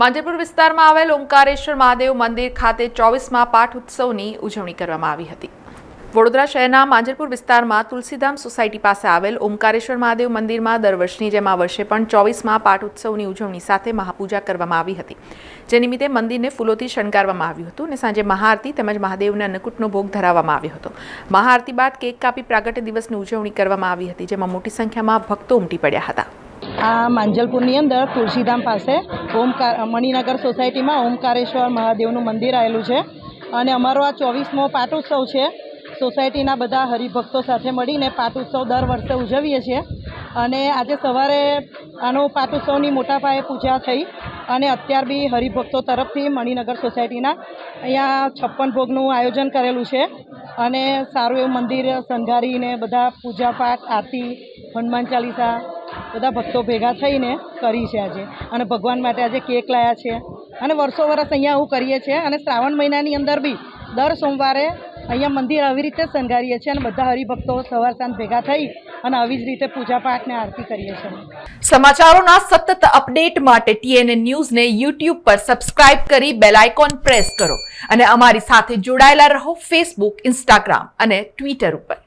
માંજલપુર વિસ્તારમાં આવેલ ઓમકારેશ્વર મહાદેવ મંદિર ખાતે 24મા પાઠ ઉત્સવની ઉજવણી કરવામાં આવી હતી। વડોદરા શહેરના માંજલપુર વિસ્તારમાં તુલસીધામ સોસાયટી પાસે આવેલ ઓમકારેશ્વર મહાદેવ મંદિરમાં દર વર્ષની જેમ આ વર્ષે પણ 24મા પાઠ ઉત્સવની ઉજવણી સાથે મહાપૂજા કરવામાં આવી હતી, જે નિમિત્તે મંદિરને ફૂલોથી શણગારવામાં આવ્યું હતું અને સાંજે મહાઆરતી તેમજ મહાદેવને અન્નકૂટનો ભોગ ધરાવવામાં આવ્યો હતો। મહાઆરતી બાદ કેક કાપી પ્રાગટ્ય દિવસની ઉજવણી કરવામાં આવી હતી, જેમાં મોટી સંખ્યામાં ભક્તો ઉમટી પડ્યા હતા। આ માંજલપુરની અંદર તુલસીધામ પાસે મણિનગર સોસાયટીમાં ઓમકારેશ્વર મહાદેવનું મંદિર આવેલું છે અને અમારો આ 24મો પાટોત્સવ છે। સોસાયટીના બધા હરિભક્તો સાથે મળીને પાટોત્સવ દર વર્ષે ઉજવીએ છીએ અને આજે સવારે આનો પાટોત્સવની મોટા પાયે પૂજા થઈ અને અત્યાર બી હરિભક્તો તરફથી મણિનગર સોસાયટીના અહીંયા 56 ભોગનું આયોજન કરેલું છે અને સારું એવું મંદિર શણગારીને બધા પૂજાપાઠ આરતી હનુમાન ચાલીસા બધા ભક્તો ભેગા થઈને કરી છે આજે અને ભગવાન માટે આજે કેક લાયા છે અને વર્ષો વર્ષ અહીંયા આવું કરીએ છીએ અને શ્રાવણ મહિનાની અંદર બી દર સોમવારે અહીંયા મંદિર આવી રીતે શણગારીએ છીએ અને બધા હરિભક્તો સવાર સાંજ ભેગા થઈ અને આવી જ રીતે પૂજાપાઠ ને આરતી કરીએ છીએ। સમાચારોના સતત અપડેટ માટે TNN ન્યૂઝને YouTube પર સબસ્ક્રાઇબ કરી બેલ આઇકોન પ્રેસ કરો અને અમારી સાથે જોડાયેલા રહો Facebook, Instagram અને Twitter ઉપર।